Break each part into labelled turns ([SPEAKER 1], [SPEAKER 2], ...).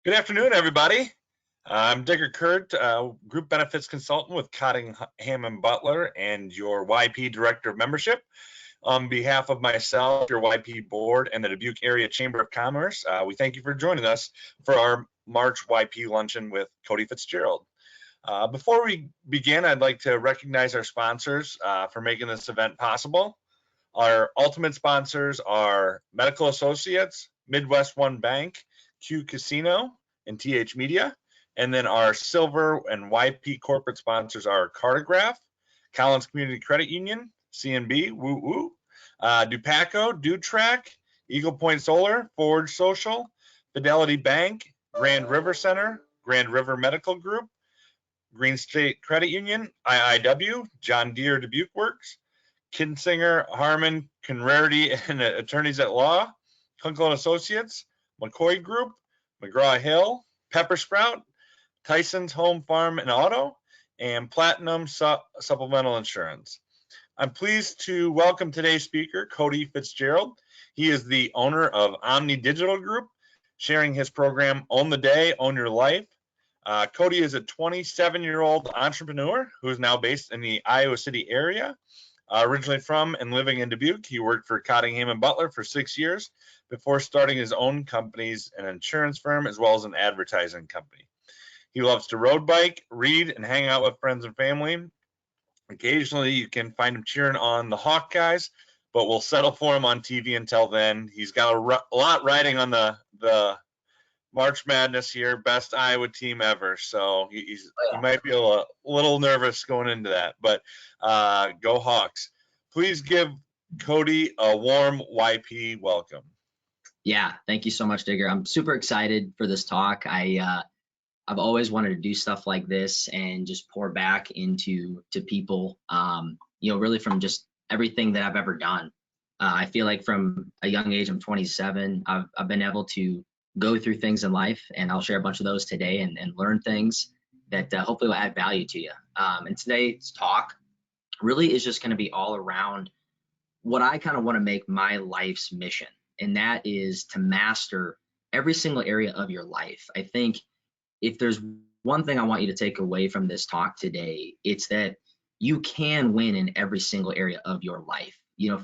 [SPEAKER 1] Good afternoon, everybody. I'm Digger Kurt, Group Benefits Consultant with Cottingham and Butler and your YP Director of Membership. On behalf of myself, your YP Board, and the Dubuque Area Chamber of Commerce, we thank you for joining us for our March YP Luncheon with Kody Fitzgerald. Before we begin, I'd like to recognize our sponsors for making this event possible. Our ultimate sponsors are Medical Associates, Midwest One Bank, Q Casino, and TH Media. And then our silver and YP corporate sponsors are Cartograph, Collins Community Credit Union, CNB, Woo Woo, Dupaco, Dutrack, Eagle Point Solar, Forge Social, Fidelity Bank, Grand River Center, Grand River Medical Group, Green State Credit Union, IIW, John Deere Dubuque Works, Kinsinger, Harmon, Conrarity, and Attorneys at Law, Kunkel and Associates, McCoy Group, McGraw-Hill, Pepper Sprout, Tyson's Home Farm and Auto, and Platinum Supplemental Insurance. I'm pleased to welcome today's speaker, Kody Fitzgerald. He is the owner of Omni Digital Group, sharing his program Own the Day, Own Your Life. Kody is a 27-year-old entrepreneur who is now based in the Iowa City area. Originally from and living in Dubuque, he worked for Cottingham and Butler for 6 years before starting his own companies, an insurance firm, as well as an advertising company. He loves to road bike, read, and hang out with friends and family. Occasionally, you can find him cheering on the Hawkeyes, but we'll settle for him on TV until then. He's got a lot riding on the March Madness here, best Iowa team ever. So he might be a little nervous going into that, but go Hawks. Please give Kody a warm YP welcome.
[SPEAKER 2] Yeah, thank you so much, Digger. I'm super excited for this talk. I've always wanted to do stuff like this and just pour back into people, really from just everything that I've ever done. I feel like from a young age, I'm 27, I've been able to go through things in life, and I'll share a bunch of those today and learn things that hopefully will add value to you. And today's talk really is just going to be all around what I kind of want to make my life's mission, and that is to master every single area of your life. I think if there's one thing I want you to take away from this talk today, it's that you can win in every single area of your life.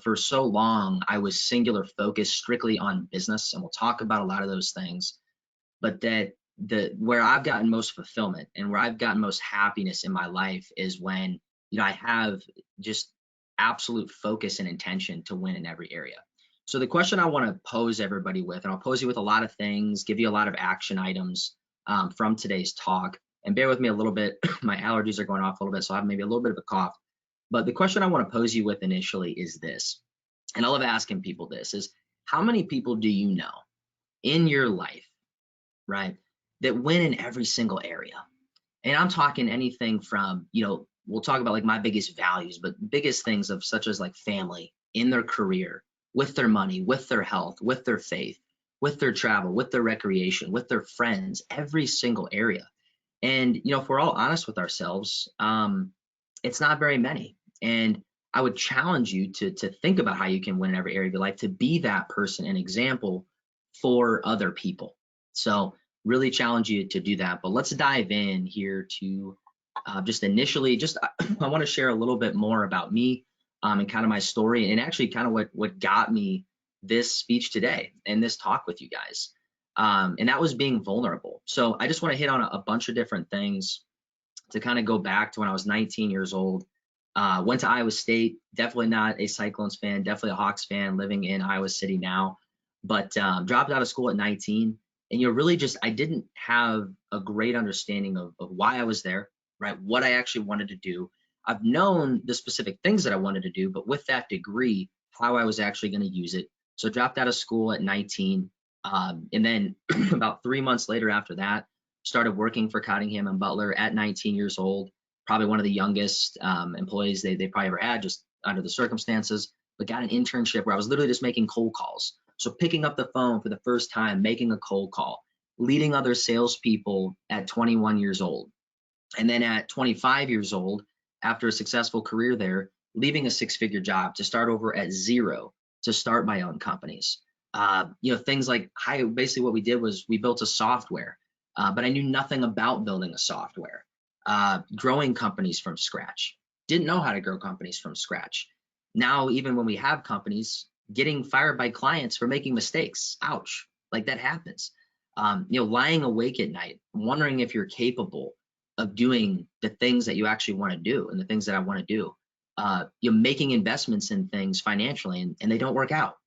[SPEAKER 2] For so long, I was singular focused strictly on business, and we'll talk about a lot of those things, but that where I've gotten most fulfillment and where I've gotten most happiness in my life is when, I have just absolute focus and intention to win in every area. So the question I want to pose everybody with, and I'll pose you with a lot of things, give you a lot of action items from today's talk, and bear with me a little bit. My allergies are going off a little bit, so I have maybe a little bit of a cough. But the question I want to pose you with initially is this, and I love asking people this, is how many people do you know in your life, right, that win in every single area? And I'm talking anything from, we'll talk about like my biggest values, but biggest things of such as like family, in their career, with their money, with their health, with their faith, with their travel, with their recreation, with their friends, every single area. And, if we're all honest with ourselves, it's not very many. And I would challenge you to think about how you can win in every area of your life, to be that person, an example for other people. So really challenge you to do that. But let's dive in here to just initially, I want to share a little bit more about me and kind of my story, and actually kind of what got me this speech today and this talk with you guys. And that was being vulnerable. So I just want to hit on a bunch of different things to kind of go back to when I was 19 years old. Went to Iowa State, definitely not a Cyclones fan, definitely a Hawks fan, living in Iowa City now, but dropped out of school at 19. And really I didn't have a great understanding of why I was there, right? What I actually wanted to do. I've known the specific things that I wanted to do, but with that degree, how I was actually going to use it. So dropped out of school at 19. And then about 3 months later after that, started working for Cottingham and Butler at 19 years old, probably one of the youngest employees they probably ever had, just under the circumstances, but got an internship where I was literally just making cold calls. So picking up the phone for the first time, making a cold call, leading other salespeople at 21 years old. And then at 25 years old, after a successful career there, leaving a six-figure job to start over at zero, to start my own companies. Things like basically what we did was we built a software but I knew nothing about building a software, growing companies from scratch. Didn't know how to grow companies from scratch. Now, even when we have companies, getting fired by clients for making mistakes, ouch, like that happens. Lying awake at night, wondering if you're capable of doing the things that you actually want to do and the things that I want to do. Making investments in things financially and they don't work out.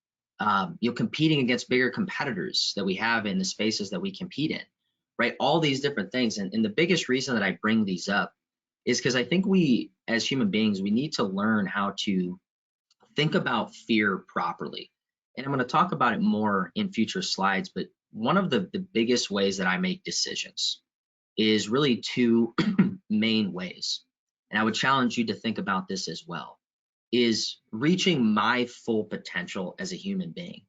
[SPEAKER 2] Competing against bigger competitors that we have in the spaces that we compete in, right? All these different things. And the biggest reason that I bring these up is because I think we, as human beings, we need to learn how to think about fear properly. And I'm going to talk about it more in future slides, but one of the biggest ways that I make decisions is really two main ways. And I would challenge you to think about this as well, is reaching my full potential as a human being.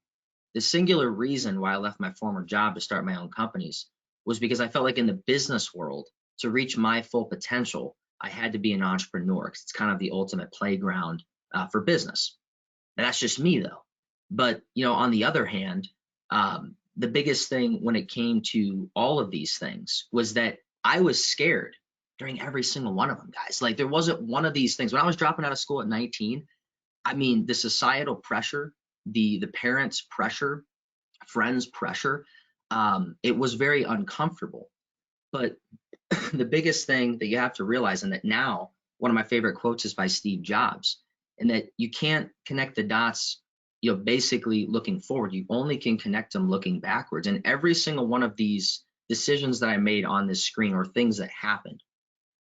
[SPEAKER 2] The singular reason why I left my former job to start my own companies was because I felt like in the business world, to reach my full potential, I had to be an entrepreneur because it's kind of the ultimate playground for business. Now, that's just me though. But on the other hand, the biggest thing when it came to all of these things was that I was scared during every single one of them, guys. Like there wasn't one of these things. When I was dropping out of school at 19, I mean, the societal pressure, the parents' pressure, friends' pressure, it was very uncomfortable. But the biggest thing that you have to realize, and that now one of my favorite quotes is by Steve Jobs, and that you can't connect the dots, basically looking forward. You only can connect them looking backwards. And every single one of these decisions that I made on this screen or things that happened,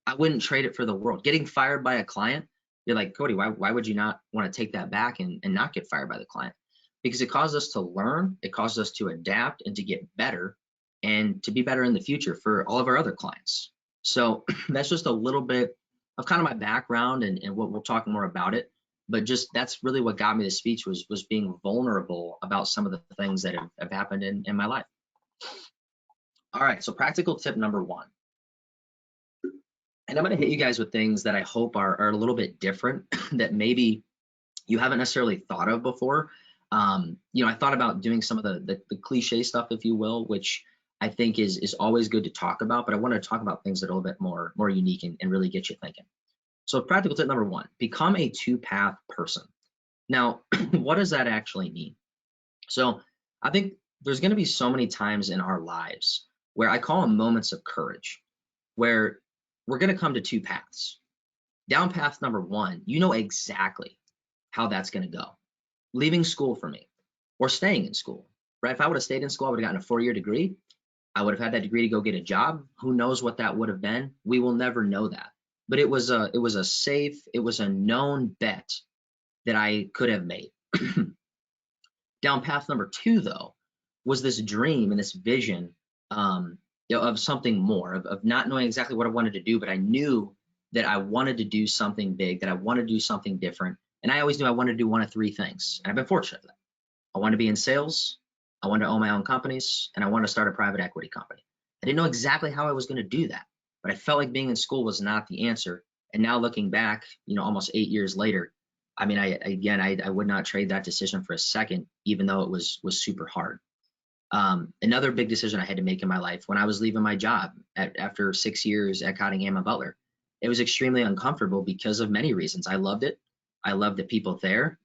[SPEAKER 2] I wouldn't trade it for the world. Getting fired by a client, you're like, Kody, why would you not want to take that back and not get fired by the client? Because it caused us to learn, it caused us to adapt and to get better and to be better in the future for all of our other clients. So that's just a little bit of kind of my background and we'll talk more about it. But just that's really what got me to speech was being vulnerable about some of the things that have happened in my life. All right, so practical tip number one. And I'm going to hit you guys with things that I hope are a little bit different that maybe you haven't necessarily thought of before. I thought about doing some of the cliche stuff, if you will, which I think is always good to talk about, but I want to talk about things that are a little bit more unique and really get you thinking. So practical tip number one, become a two-path person. Now, what does that actually mean? So I think there's going to be so many times in our lives where I call them moments of courage, where we're going to come to two paths. Down path number one, you know exactly how that's going to go. Leaving school for me or staying in school, right? If I would have stayed in school, I would have gotten a 4-year degree. I would have had that degree to go get a job. Who knows what that would have been? We will never know that. But it was a safe, it was a known bet that I could have made. Down path number two, though, was this dream and this vision of something more, of not knowing exactly what I wanted to do, but I knew that I wanted to do something big, that I wanted to do something different. And I always knew I wanted to do one of three things. And I've been fortunate for that. I wanted to be in sales, I wanted to own my own companies, and I wanted to start a private equity company. I didn't know exactly how I was going to do that, but I felt like being in school was not the answer. And now looking back, almost 8 years later, I mean, I would not trade that decision for a second, even though it was super hard. Another big decision I had to make in my life when I was leaving my job after 6 years at Kody, Hamilton Butler, it was extremely uncomfortable because of many reasons. I loved it. I loved the people there,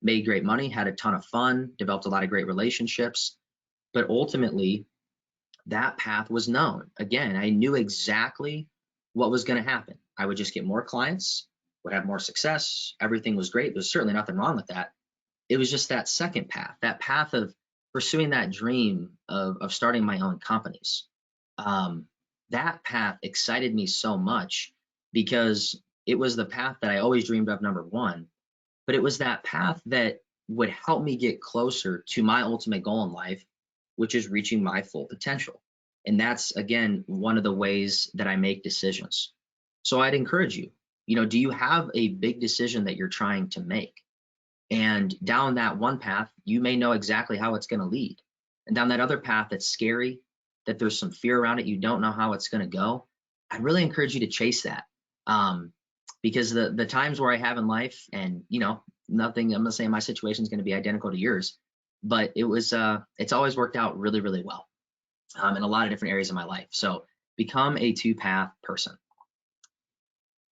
[SPEAKER 2] made great money, had a ton of fun, developed a lot of great relationships. But ultimately, that path was known. Again, I knew exactly what was going to happen. I would just get more clients, would have more success. Everything was great. There's certainly nothing wrong with that. It was just that second path, that path of pursuing that dream of starting my own companies. That path excited me so much because it was the path that I always dreamed of, number one, but it was that path that would help me get closer to my ultimate goal in life, which is reaching my full potential. And that's, again, one of the ways that I make decisions. So I'd encourage you, do you have a big decision that you're trying to make? And down that one path, you may know exactly how it's going to lead. And down that other path that's scary, that there's some fear around it, you don't know how it's going to go, I'd really encourage you to chase that. Because the times where I have in life, and nothing, I'm not saying my situation is going to be identical to yours, but it's always worked out really, really well. in a lot of different areas of my life. So become a two-path person.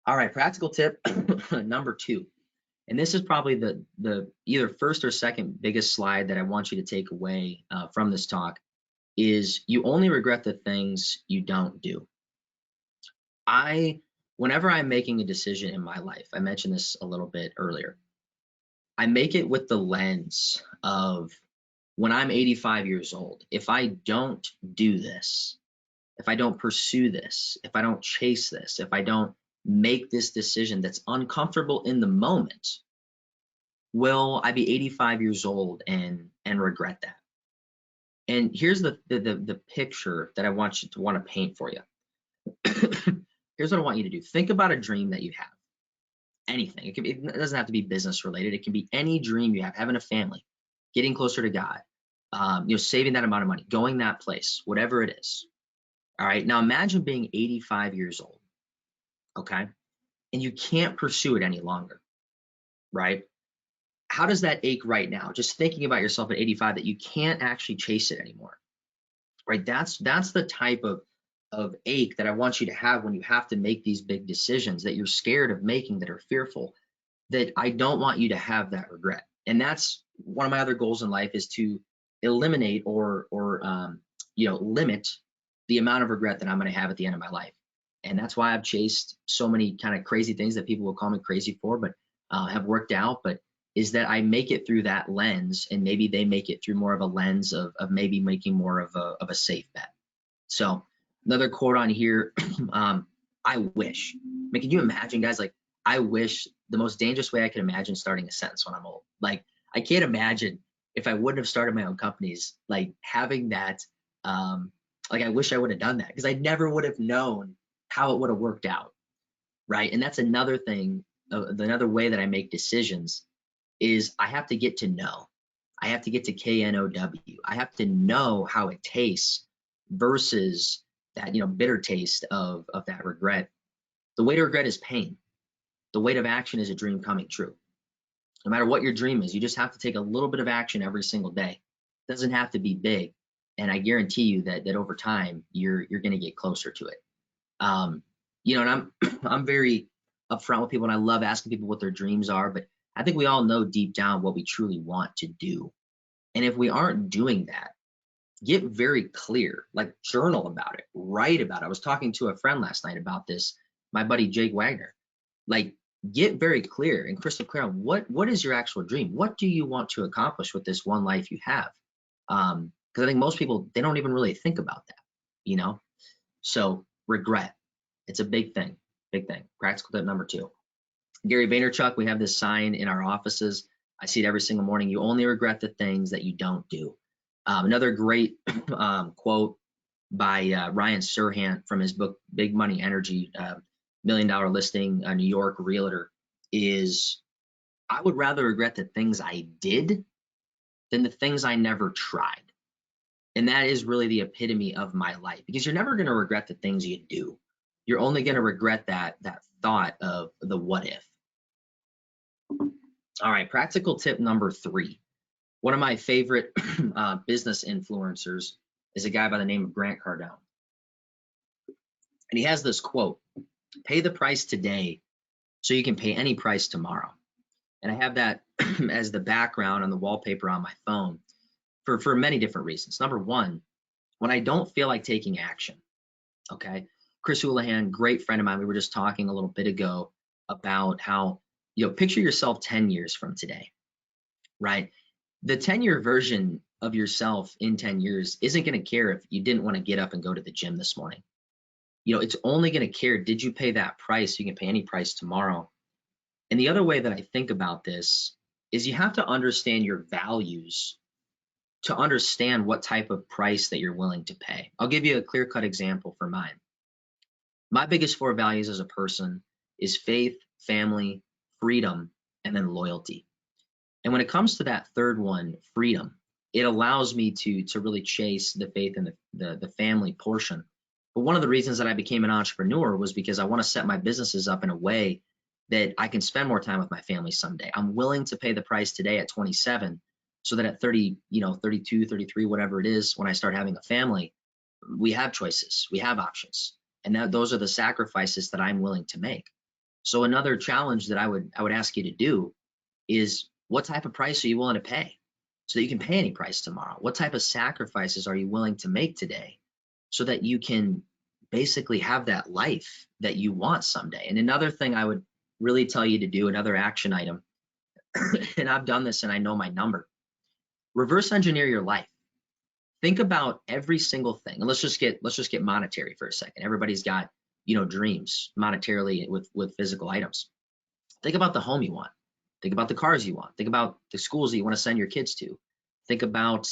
[SPEAKER 2] All right, practical tip number 2. And this is probably the either first or second biggest slide that I want you to take away from this talk is you only regret the things you don't do. Whenever I'm making a decision in my life, I mentioned this a little bit earlier, I make it with the lens of when I'm 85 years old, if I don't do this, if I don't pursue this, if I don't chase this, if I don't make this decision that's uncomfortable in the moment, will I be 85 years old and regret that? And here's the picture that I want you to want to paint for you. Here's what I want you to do. Think about a dream that you have. Anything. It doesn't have to be business related. It can be any dream you have, having a family, getting closer to God, saving that amount of money, going that place, whatever it is. All right. Now imagine being 85 years old. Okay. And you can't pursue it any longer. Right. How does that ache right now? Just thinking about yourself at 85 that you can't actually chase it anymore. Right. That's the type of ache that I want you to have when you have to make these big decisions that you're scared of making, that are fearful, that I don't want you to have that regret. And that's one of my other goals in life, is to eliminate or limit the amount of regret that I'm going to have at the end of my life. And that's why I've chased so many kind of crazy things that people will call me crazy for, but have worked out. But is that I make it through that lens, and maybe they make it through more of a lens of maybe making more of a safe bet. So another quote on here, I wish. I mean, can you imagine, guys, like, I wish, the most dangerous way I can imagine starting a sentence when I'm old. Like, I can't imagine if I wouldn't have started my own companies, like having that, like, I wish I would have done that, because I never would have known how it would have worked out. Right. And that's another thing, another way that I make decisions is I have to get to know. I have to get to KNOW. I have to know how it tastes versus that, bitter taste of that regret. The weight of regret is pain. The weight of action is a dream coming true. No matter what your dream is, you just have to take a little bit of action every single day. It doesn't have to be big. And I guarantee you that over time, you're going to get closer to it. And I'm very upfront with people, and I love asking people what their dreams are, but I think we all know deep down what we truly want to do. And if we aren't doing that, get very clear, like journal about it, write about it. I was talking to a friend last night about this, my buddy Jake Wagner. Like, get very clear and crystal clear on what is your actual dream? What do you want to accomplish with this one life you have? Because I think most people, they don't even really think about that, So regret, it's a big thing, big thing. Practical tip number 2. Gary Vaynerchuk, we have this sign in our offices. I see it every single morning. You only regret the things that you don't do. Another great quote by Ryan Serhant from his book, Big Money Energy, $1 million listing, a New York realtor, is, I would rather regret the things I did than the things I never tried. And that is really the epitome of my life, because you're never going to regret the things you do. You're only going to regret that thought of the what if. All right, practical tip number 3. One of my favorite business influencers is a guy by the name of Grant Cardone. And he has this quote: pay the price today so you can pay any price tomorrow. And I have that as the background on the wallpaper on my phone for many different reasons. Number one, when I don't feel like taking action, okay? Chris Houlihan, great friend of mine, we were just talking a little bit ago about how, picture yourself 10 years from today, right? The 10-year version of yourself in 10 years isn't going to care if you didn't want to get up and go to the gym this morning. It's only going to care, did you pay that price? You can pay any price tomorrow. And the other way that I think about this is you have to understand your values to understand what type of price that you're willing to pay. I'll give you a clear-cut example for mine. My biggest 4 values as a person is faith, family, freedom, and then loyalty. And when it comes to that third one, freedom, it allows me to really chase the faith and the family portion. But one of the reasons that I became an entrepreneur was because I want to set my businesses up in a way that I can spend more time with my family someday. I'm willing to pay the price today at 27 so that at 30, 32, 33, whatever it is, when I start having a family, we have choices, we have options, and those are the sacrifices that I'm willing to make. So another challenge that I would ask you to do is, what type of price are you willing to pay so that you can pay any price tomorrow? What type of sacrifices are you willing to make today so that you can basically have that life that you want someday? And another thing I would really tell you to do, another action item, and I've done this and I know my number, reverse engineer your life. Think about every single thing. And let's just get monetary for a second. Everybody's got, dreams monetarily with physical items. Think about the home you want. Think about the cars you want. Think about the schools that you want to send your kids to. Think about,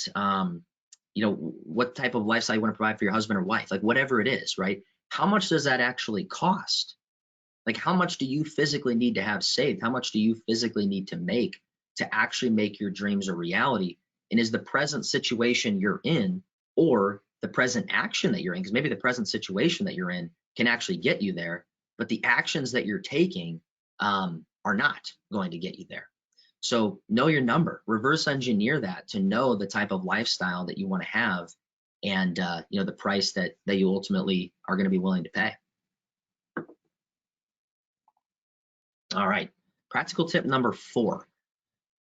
[SPEAKER 2] what type of lifestyle you want to provide for your husband or wife, like whatever it is, right? How much does that actually cost? Like, how much do you physically need to have saved? How much do you physically need to make to actually make your dreams a reality? And is the present situation you're in, or the present action that you're in, because maybe the present situation that you're in can actually get you there, but the actions that you're taking are not going to get you there. So know your number, reverse engineer that to know the type of lifestyle that you want to have, and the price that you ultimately are going to be willing to pay. All right, practical tip number 4.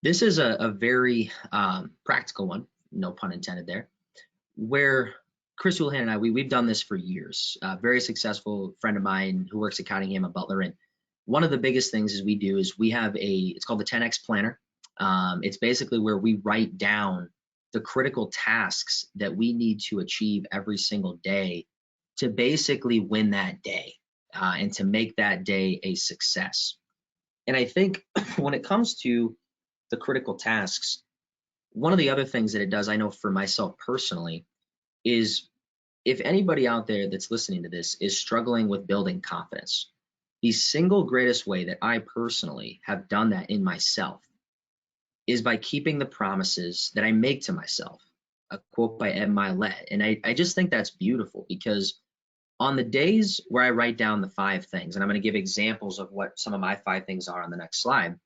[SPEAKER 2] This is a very practical one, no pun intended there, where Chris Houlihan and I, we've done this for years. Very successful friend of mine who works at Kody, Butler, and one of the biggest things is we have it's called the 10X planner. It's basically where we write down the critical tasks that we need to achieve every single day to basically win that day and to make that day a success. And I think when it comes to the critical tasks, one of the other things that it does, I know for myself personally, is if anybody out there that's listening to this is struggling with building confidence, the single greatest way that I personally have done that in myself is by keeping the promises that I make to myself. A quote by Ed Milet. And I just think that's beautiful, because on the days where I write down the 5 things, and I'm going to give examples of what some of my 5 things are on the next slide,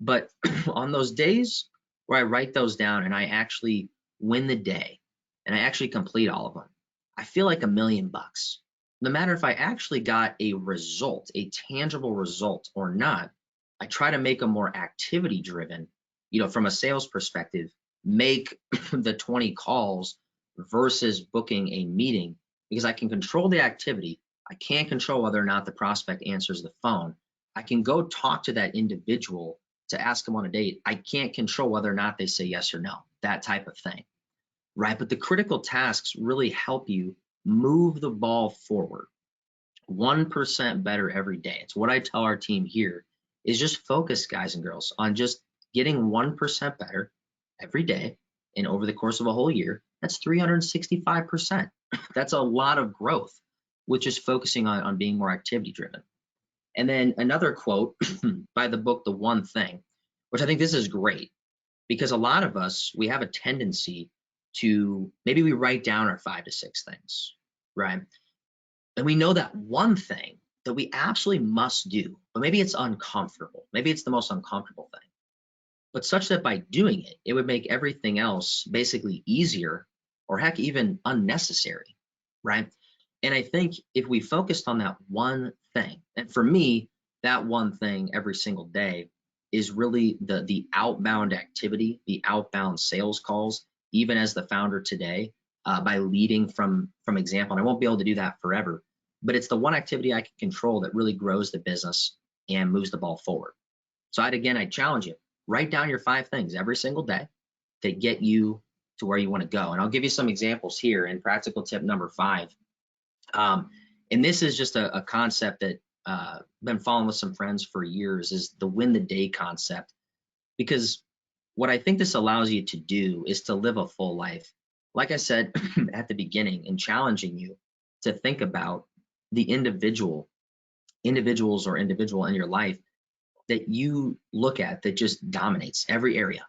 [SPEAKER 2] but on those days where I write those down and I actually win the day and I actually complete all of them, I feel like $1,000,000. No matter if I actually got a result, a tangible result or not, I try to make them more activity driven, from a sales perspective, make the 20 calls versus booking a meeting, because I can control the activity. I can't control whether or not the prospect answers the phone. I can go talk to that individual to ask them on a date. I can't control whether or not they say yes or no, that type of thing, right? But the critical tasks really help you move the ball forward 1% better every day. It's what I tell our team here, is just focus, guys and girls, on just getting 1% better every day. And over the course of a whole year, that's 365%. That's a lot of growth with just focusing on being more activity driven. And then another quote by the book, The One Thing, which I think this is great, because a lot of us, we have a tendency to, maybe we write down our 5 to 6 things, right? And we know that one thing that we absolutely must do, but maybe it's uncomfortable. Maybe it's the most uncomfortable thing, but such that by doing it, it would make everything else basically easier, or heck, even unnecessary, right? And I think if we focused on that one thing, and for me, that one thing every single day is really the outbound activity, the outbound sales calls, even as the founder today, by leading from example. And I won't be able to do that forever, but it's the one activity I can control that really grows the business and moves the ball forward. So I challenge you, write down your 5 things every single day that get you to where you want to go. And I'll give you some examples here in practical tip number 5. And this is just a concept that I've been following with some friends for years, is the win the day concept. Because what I think this allows you to do is to live a full life. Like I said at the beginning, and challenging you to think about the individuals or individual in your life that you look at that just dominates every area,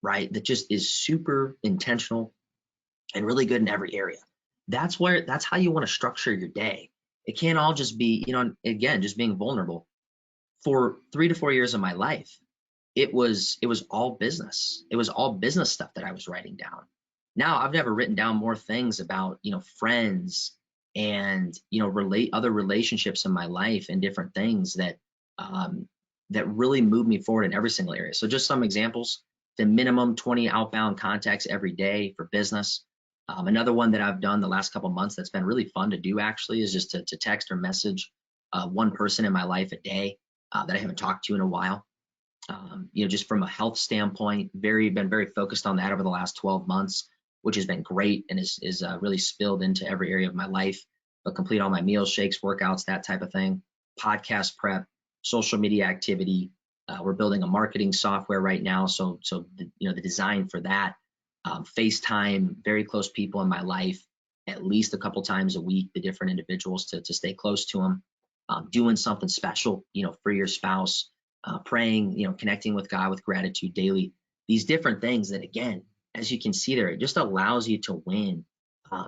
[SPEAKER 2] right? That just is super intentional and really good in every area. That's how you want to structure your day. It can't all just be, again, just being vulnerable. For 3 to 4 years of my life, it was all business. It was all business stuff that I was writing down. Now I've never written down more things about, friends and, relate other relationships in my life and different things um, that really move me forward in every single area. So just some examples: the minimum 20 outbound contacts every day for business. Another one that I've done the last couple months that's been really fun to do actually is just to text or message one person in my life a day that I haven't talked to in a while. Just from a health standpoint, been very focused on that over the last 12 months, which has been great and is really spilled into every area of my life. But complete all my meals, shakes, workouts, that type of thing. Podcast prep, social media activity. We're building a marketing software right now, so the design for that. FaceTime very close people in my life at least a couple times a week, the different individuals to stay close to them. Doing something special, for your spouse. Praying, connecting with God with gratitude daily. These different things that, again, as you can see there, it just allows you to win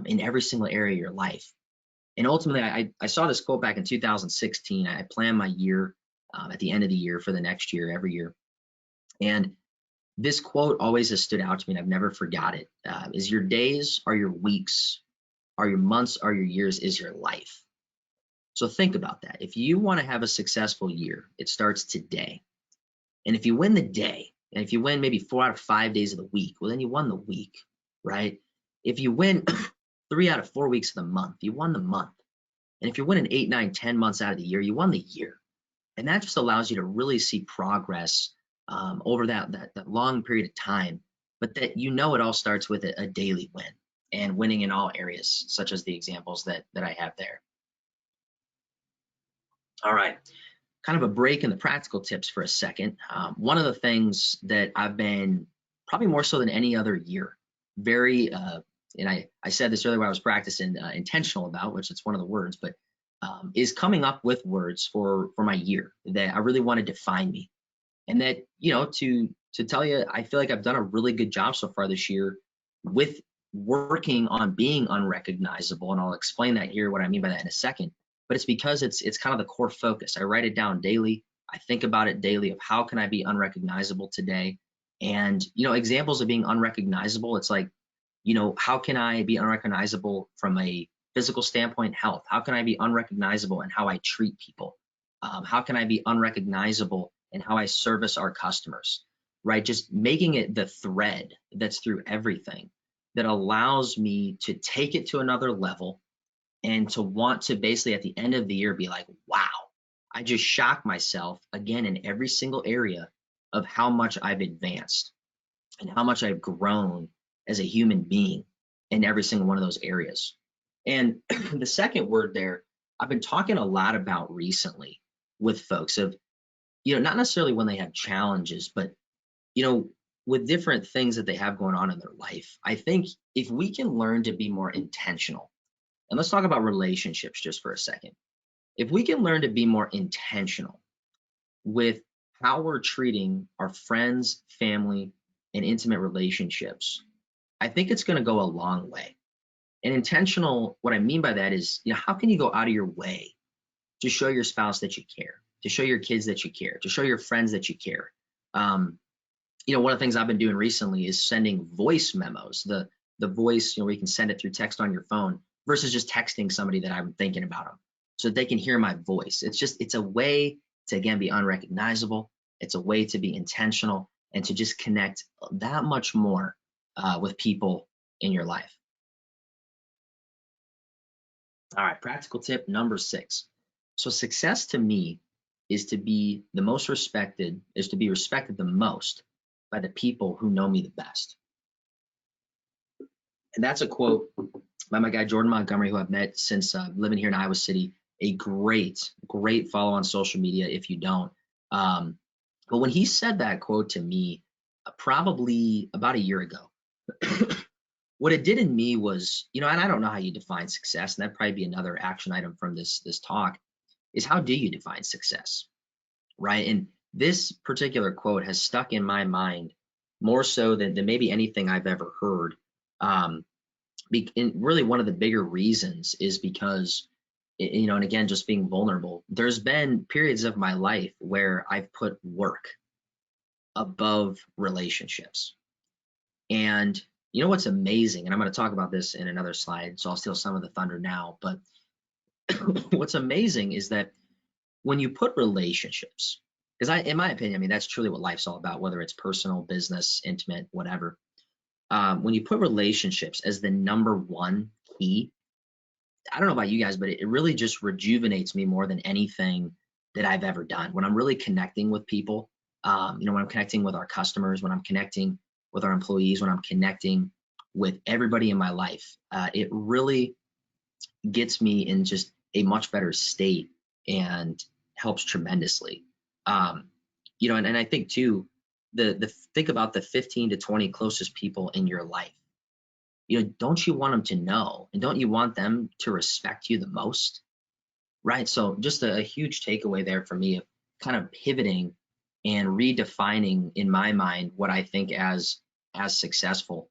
[SPEAKER 2] in every single area of your life. And ultimately, I saw this quote back in 2016. I planned my year at the end of the year for the next year, every year. And this quote always has stood out to me, and I've never forgot it. Is your days are your weeks, are your months, are your years, is your life. So think about that. If you want to have a successful year, it starts today. And if you win the day, and if you win maybe 4 out of 5 days of the week, well, then you won the week, right? If you win 3 out of 4 weeks of the month, you won the month. And if you're winning 8, 9, 10 months out of the year, you won the year. And that just allows you to really see progress over that long period of time. But that it all starts with a daily win and winning in all areas, such as the examples that I have there. All right, kind of a break in the practical tips for a second. One of the things that I've been probably more so than any other year, very, and I said this earlier when I was practicing intentional about, which it's one of the words, but is coming up with words for my year that I really want to define me. And that, to tell you, I feel like I've done a really good job so far this year with working on being unrecognizable. And I'll explain that here, what I mean by that in a second. But it's because it's kind of the core focus. I write it down daily. I think about it daily of how can I be unrecognizable today? And, examples of being unrecognizable, it's like, how can I be unrecognizable from a physical standpoint, health? How can I be unrecognizable in how I treat people? How can I be unrecognizable in how I service our customers, right? Just making it the thread that's through everything that allows me to take it to another level and to want to basically at the end of the year be like, wow, I just shocked myself again in every single area of how much I've advanced and how much I've grown as a human being in every single one of those areas. And the second word there, I've been talking a lot about recently with folks of, not necessarily when they have challenges, but, with different things that they have going on in their life. I think if we can learn to be more intentional, and let's talk about relationships just for a second. If we can learn to be more intentional with how we're treating our friends, family, and intimate relationships, I think it's going to go a long way. And intentional, what I mean by that is, how can you go out of your way to show your spouse that you care, to show your kids that you care, to show your friends that you care? One of the things I've been doing recently is sending voice memos, the voice, where you can send it through text on your phone versus just texting somebody that I'm thinking about them so that they can hear my voice. It's a way to, again, be unrecognizable. It's a way to be intentional and to just connect that much more with people in your life. All right, practical tip number 6. So success to me is to be the most respected, is to be respected the most by the people who know me the best. And that's a quote by my guy, Jordan Montgomery, who I've met since living here in Iowa City. A great follow on social media if you don't. But when he said that quote to me, probably about a year ago, what it did in me was, and I don't know how you define success, and that'd probably be another action item from this talk, is how do you define success, right? And this particular quote has stuck in my mind more so than maybe anything I've ever heard. And really one of the bigger reasons is because, and again, just being vulnerable, there's been periods of my life where I've put work above relationships. And You know what's amazing, and I'm going to talk about this in another slide, so I'll steal some of the thunder now, but what's amazing is that when you put relationships, because in my opinion, I mean, that's truly what life's all about, whether it's personal, business, intimate, whatever. When you put relationships as the number one key, I don't know about you guys, but it really just rejuvenates me more than anything that I've ever done. When I'm really connecting with people, when I'm connecting with our customers, when I'm connecting with our employees, when I'm connecting with everybody in my life, it really gets me in just a much better state and helps tremendously. Um, and I think too, the think about the 15 to 20 closest people in your life. Don't you want them to know, and don't you want them to respect you the most? Right. So just a huge takeaway there for me of kind of pivoting and redefining in my mind what I think as successful,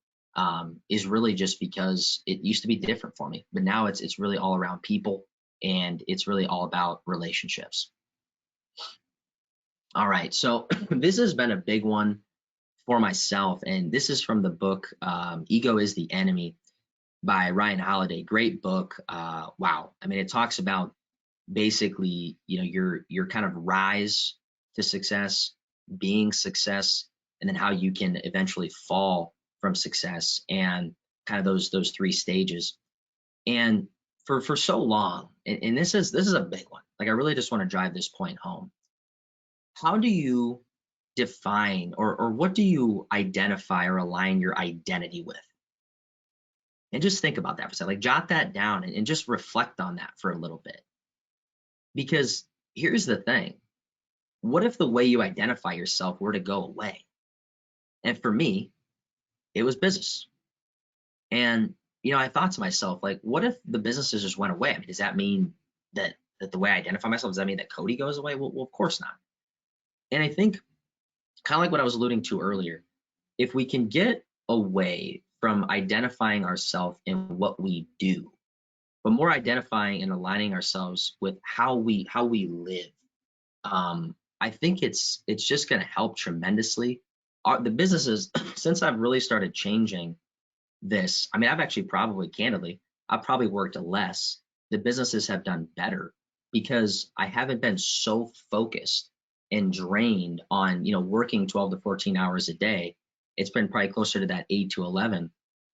[SPEAKER 2] is really just because it used to be different for me, but now it's really all around people, and it's really all about relationships. All right. So this has been a big one for myself, and this is from the book, Ego is the Enemy by Ryan Holiday. Great book. Wow. I mean, it talks about basically, your kind of rise to success, being success, and then how you can eventually fall from success, and kind of those three stages. And for so long, and this is a big one. Like, I really just want to drive this point home. How do you define, or what do you identify or align your identity with? And just think about that for a second. Like, jot that down, and just reflect on that for a little bit. Because here's the thing. What if the way you identify yourself were to go away? And for me, it was business. And I thought to myself, like, what if the businesses just went away? I mean, does that mean that the way I identify myself, does that mean that Kody goes away? Well, of course not. And I think, kind of like what I was alluding to earlier, if we can get away from identifying ourselves in what we do, but more identifying and aligning ourselves with how we live, I think it's just going to help tremendously. The businesses, since I've really started changing this, I mean, I've actually probably, candidly, I've probably worked less. The businesses have done better because I haven't been so focused and drained on, working 12 to 14 hours a day. It's been probably closer to that 8 to 11.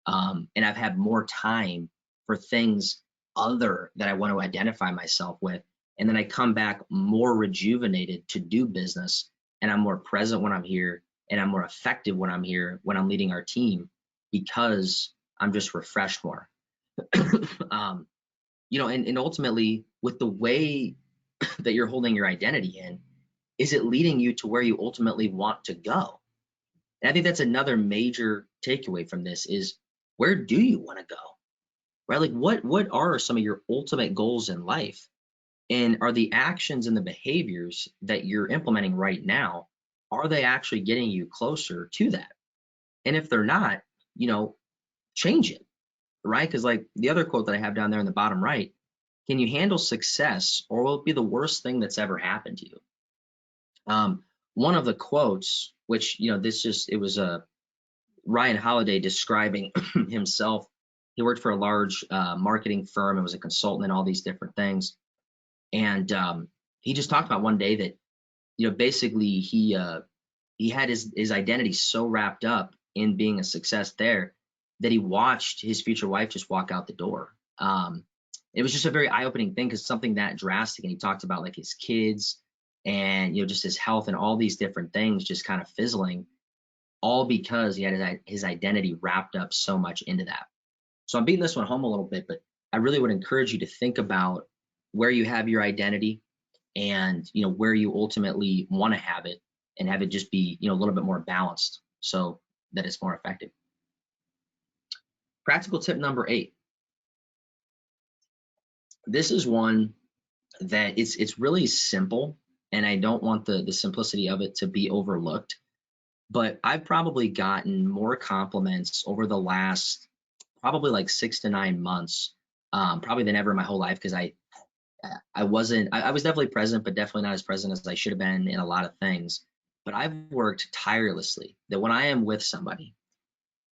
[SPEAKER 2] And I've had more time for things other that I want to identify myself with. And then I come back more rejuvenated to do business, and I'm more present when I'm here, and I'm more effective when I'm here, when I'm leading our team, because I'm just refreshed more. And ultimately, with the way that you're holding your identity in, is it leading you to where you ultimately want to go? And I think that's another major takeaway from this is, where do you want to go? Right? Like, what are some of your ultimate goals in life? And are the actions and the behaviors that you're implementing right now, are they actually getting you closer to that? And if they're not, change it, right? Because, like, the other quote that I have down there in the bottom right, can you handle success, or will it be the worst thing that's ever happened to you? One of the quotes, which, it was a Ryan Holiday describing himself. He worked for a large marketing firm and was a consultant in all these different things. And he just talked about one day that, basically he had his identity so wrapped up in being a success there, that he watched his future wife just walk out the door. It was just a very eye-opening thing, because something that drastic. And he talked about, like, his kids, and just his health, and all these different things just kind of fizzling, all because he had his identity wrapped up so much into that. So I'm beating this one home a little bit, but I really would encourage you to think about where you have your identity, and where you ultimately want to have it, and have it just be a little bit more balanced, so that it's more effective. Practical tip number 8. This is one that it's really simple, and I don't want the simplicity of it to be overlooked, but I've probably gotten more compliments over the last probably like 6 to 9 months, probably than ever in my whole life, because I was definitely present, but definitely not as present as I should have been in a lot of things. But I've worked tirelessly, that when I am with somebody,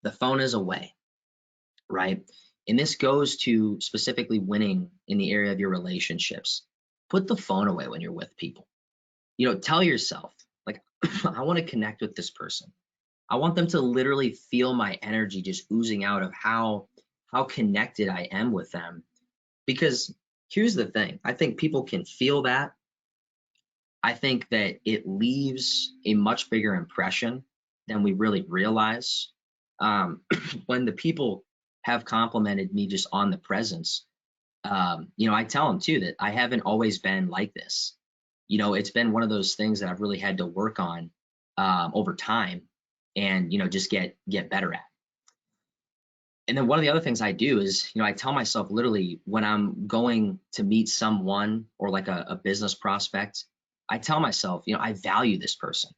[SPEAKER 2] The phone is away, right? And this goes to specifically winning in the area of your relationships. Put the phone away when you're with people. Tell yourself, like, I want to connect with this person. I want them to literally feel my energy just oozing out of how connected I am with them. Because here's the thing, I think people can feel that. I think that it leaves a much bigger impression than we really realize. When the people have complimented me just on the presence, I tell them too that I haven't always been like this. It's been one of those things that I've really had to work on over time, and just get better at. And then one of the other things I do is, I tell myself literally when I'm going to meet someone or like a business prospect, I tell myself, I value this person.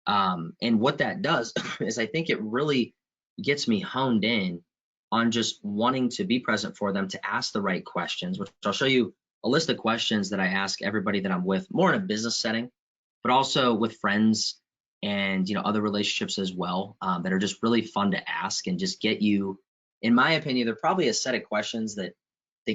[SPEAKER 2] And what that does is I think it really gets me honed in on just wanting to be present for them, to ask the right questions, which I'll show you a list of questions that I ask everybody that I'm with, more in a business setting, but also with friends and other relationships as well, that are just really fun to ask and just get you, in my opinion, they're probably a set of questions that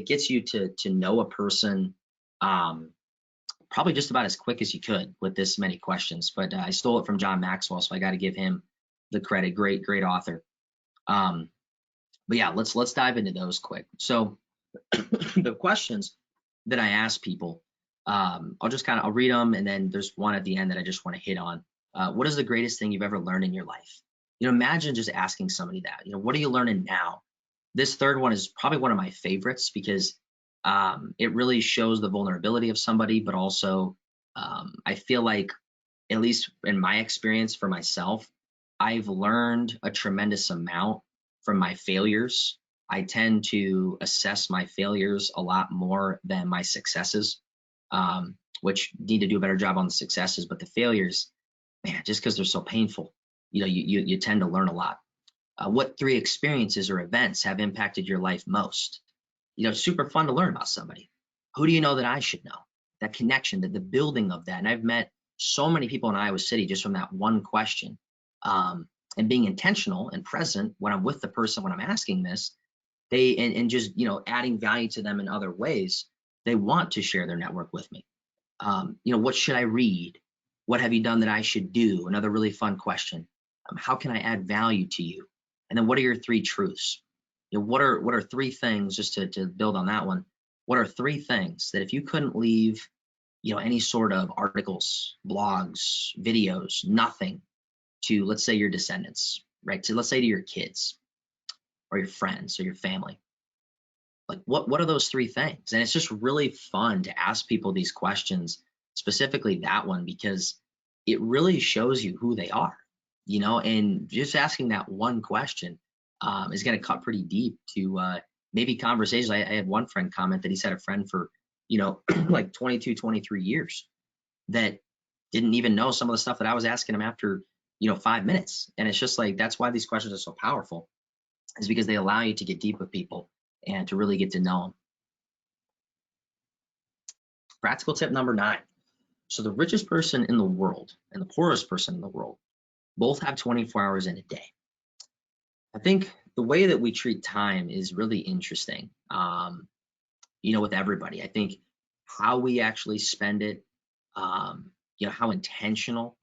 [SPEAKER 2] gets you to know a person, probably just about as quick as you could with this many questions. But I stole it from John Maxwell, so I got to give him the credit. Great author. But yeah, let's dive into those quick. So the questions that I ask people, I'll read them, and then there's one at the end that I just want to hit on. What is the greatest thing you've ever learned in your life? Imagine just asking somebody that. What are you learning now? This third one is probably one of my favorites because it really shows the vulnerability of somebody, but also I feel like, at least in my experience for myself, I've learned a tremendous amount from my failures. I tend to assess my failures a lot more than my successes, which need to do a better job on the successes. But the failures, man, just because they're so painful, you tend to learn a lot. What three experiences or events have impacted your life most? Super fun to learn about somebody. Who do you know that I should know? That connection, the building of that. And I've met so many people in Iowa City just from that one question. And being intentional and present when I'm with the person, when I'm asking this, and just, adding value to them in other ways, they want to share their network with me. What should I read? What have you done that I should do? Another really fun question. How can I add value to you? And then what are your three truths? What are three things, just to build on that one? What are three things that if you couldn't leave, any sort of articles, blogs, videos, nothing to, let's say, your descendants, right? To, let's say, to your kids or your friends or your family, like what are those three things? And it's just really fun to ask people these questions, specifically that one, because it really shows you who they are, and just asking that one question is going to cut pretty deep to maybe conversations. I had one friend comment that he's had a friend for, like 22, 23 years that didn't even know some of the stuff that I was asking him after, 5 minutes. And it's just like, that's why these questions are so powerful, is because they allow you to get deep with people and to really get to know them. Practical tip number 9. So the richest person in the world and the poorest person in the world both have 24 hours in a day. I think the way that we treat time is really interesting, with everybody. I think how we actually spend it, how intentional,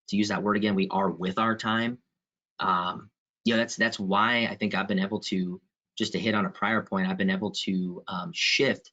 [SPEAKER 2] to use that word again, we are with our time. That's why I think I've been able to, just to hit on a prior point, I've been able to shift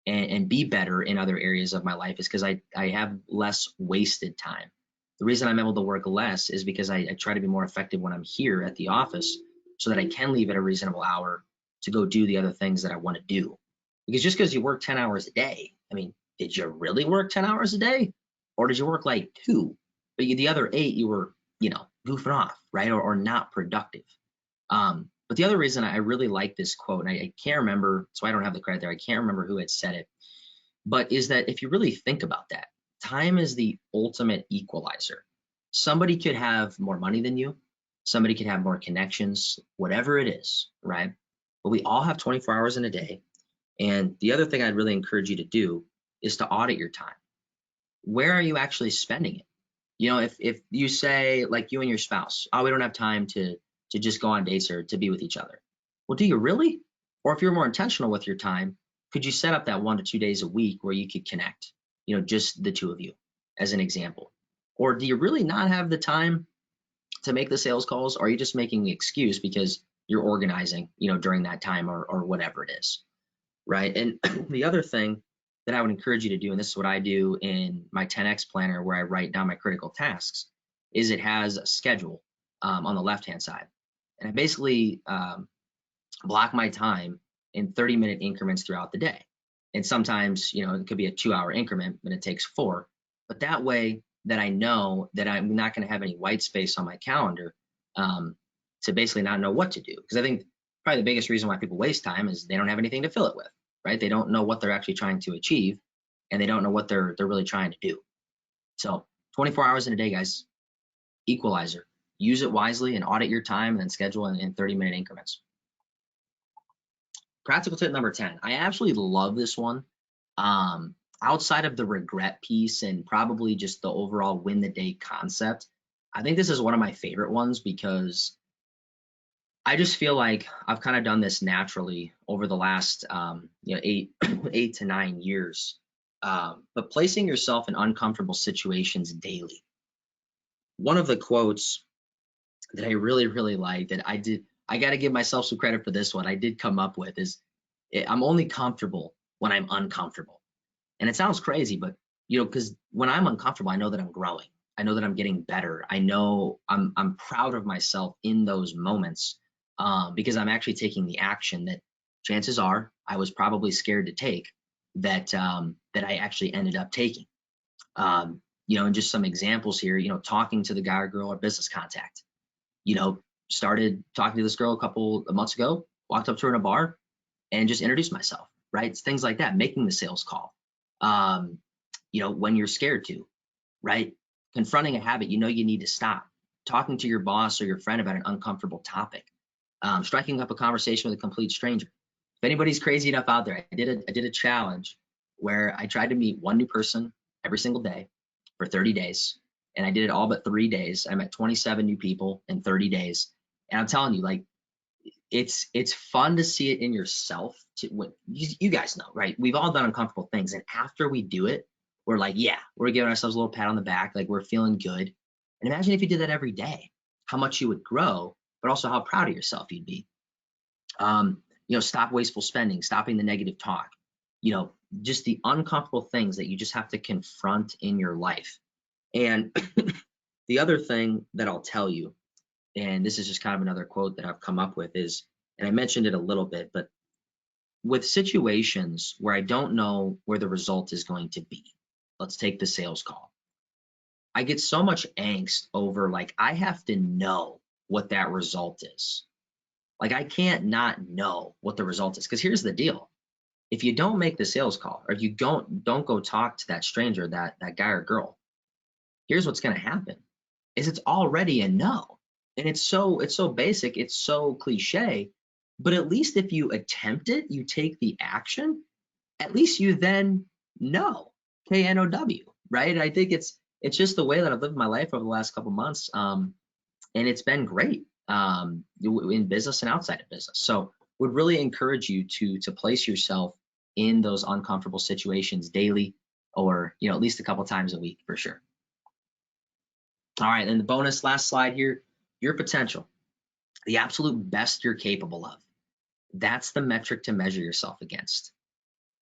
[SPEAKER 2] and be better in other areas of my life, is because I have less wasted time. The reason I'm able to work less is because I try to be more effective when I'm here at the office, so that I can leave at a reasonable hour to go do the other things that I want to do. Because just because you work 10 hours a day, I mean, did you really work 10 hours a day? Or did you work like 2? But the other 8, you were, goofing off, right? Or not productive. But the other reason I really like this quote, and I can't remember, so I don't have the credit there, I can't remember who had said it, but is that if you really think about that, time is the ultimate equalizer. Somebody could have more money than you, somebody could have more connections, whatever it is, right? But we all have 24 hours in a day. And the other thing I'd really encourage you to do is to audit your time. Where are you actually spending it? If you say, like, you and your spouse, oh, we don't have time to to just go on dates or to be with each other. Well, do you really? Or if you're more intentional with your time, could you set up that 1 to 2 days a week where you could connect, just the two of you as an example? Or do you really not have the time to make the sales calls? Or are you just making the excuse because you're organizing, during that time or whatever it is, right? And the other thing that I would encourage you to do, and this is what I do in my 10X planner where I write down my critical tasks, is it has a schedule on the left-hand side. And I basically block my time in 30-minute increments throughout the day. And sometimes, it could be a 2-hour increment, but it takes 4. But that way that I know that I'm not going to have any white space on my calendar to basically not know what to do. Because I think probably the biggest reason why people waste time is they don't have anything to fill it with, right? They don't know what they're actually trying to achieve, and they don't know what they're really trying to do. So 24 hours in a day, guys, equalizer. Use it wisely and audit your time and then schedule in 30-minute increments. Practical tip number 10. I absolutely love this one. Outside of the regret piece and probably just the overall win the day concept, I think this is one of my favorite ones because I just feel like I've kind of done this naturally over the last 8 to 9 years. But placing yourself in uncomfortable situations daily. One of the quotes that I really, really like that I got to give myself some credit for this one, I did come up with is, I'm only comfortable when I'm uncomfortable. And it sounds crazy, but because when I'm uncomfortable, I know that I'm growing. I know that I'm getting better. I know I'm proud of myself in those moments because I'm actually taking the action that chances are I was probably scared to take that I actually ended up taking. And just some examples here, talking to the guy or girl or business contact, started talking to this girl a couple of months ago, walked up to her in a bar and just introduced myself, right? It's things like that, making the sales call. When you're scared to, right? Confronting a habit, you need to stop. Talking to your boss or your friend about an uncomfortable topic. Striking up a conversation with a complete stranger. If anybody's crazy enough out there, I did a challenge where I tried to meet one new person every single day for 30 days. And I did it all but 3 days. I met 27 new people in 30 days. And I'm telling you, like, it's fun to see it in yourself. You guys know, right? We've all done uncomfortable things. And after we do it, we're like, yeah, we're giving ourselves a little pat on the back. Like, we're feeling good. And imagine if you did that every day, how much you would grow, but also how proud of yourself you'd be. Stop wasteful spending, stopping the negative talk, just the uncomfortable things that you just have to confront in your life. And the other thing that I'll tell you, and this is just kind of another quote that I've come up with is, and I mentioned it a little bit, but with situations where I don't know where the result is going to be, let's take the sales call. I get so much angst over, like, I have to know what that result is. Like, I can't not know what the result is. Because here's the deal. If you don't make the sales call, or if you don't go talk to that stranger, that guy or girl, here's what's going to happen is it's already a no. And it's so basic, it's so cliche, but at least if you attempt it, you take the action, at least you then know, KNOW, right? And I think it's just the way that I've lived my life over the last couple months. And it's been great in business and outside of business. So would really encourage you to place yourself in those uncomfortable situations daily, or at least a couple times a week for sure. All right, and the bonus last slide here, your potential, the absolute best you're capable of. That's the metric to measure yourself against.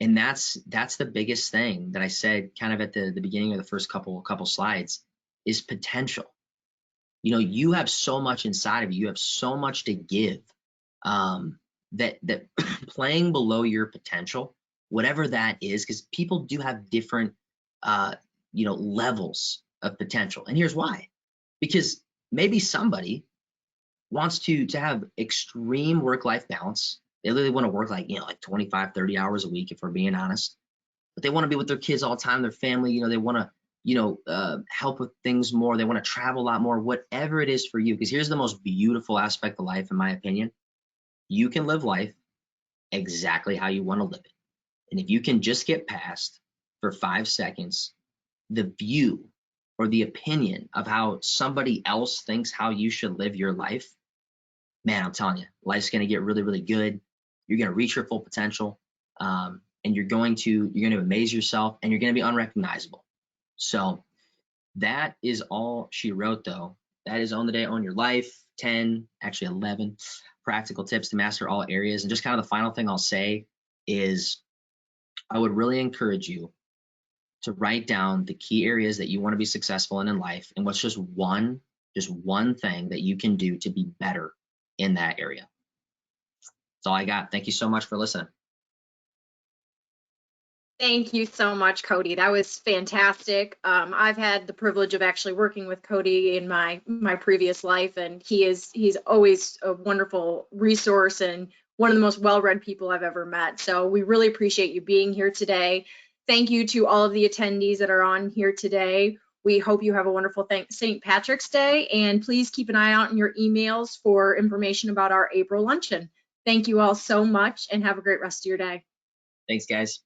[SPEAKER 2] And that's the biggest thing that I said kind of at the beginning of the first couple slides is potential. You have so much inside of you. You have so much to give that playing below your potential, whatever that is, because people do have different levels of potential. And here's why. Because maybe somebody wants to have extreme work-life balance. They literally want to work like 25, 30 hours a week, if we're being honest. But they want to be with their kids all the time, their family, they want to help with things more. They want to travel a lot more, whatever it is for you. Because here's the most beautiful aspect of life, in my opinion. You can live life exactly how you want to live it. And if you can just get past for 5 seconds the view or the opinion of how somebody else thinks how you should live your life, man, I'm telling you, life's going to get really, really good. You're going to reach your full potential, and you're going to amaze yourself, and you're going to be unrecognizable. So that is all she wrote, though. That is Own the Day, Own Your Life, 10, actually 11 practical tips to master all areas. And just kind of the final thing I'll say is I would really encourage you to write down the key areas that you want to be successful in life, and what's just one thing that you can do to be better in that area. That's all I got. Thank you so much for listening.
[SPEAKER 3] Thank you so much, Kody. That was fantastic. I've had the privilege of actually working with Kody in my previous life, and he's always a wonderful resource and one of the most well-read people I've ever met. So we really appreciate you being here today. Thank you to all of the attendees that are on here today. We hope you have a wonderful St. Patrick's Day, and please keep an eye out in your emails for information about our April luncheon. Thank you all so much, and have a great rest of your day.
[SPEAKER 2] Thanks, guys.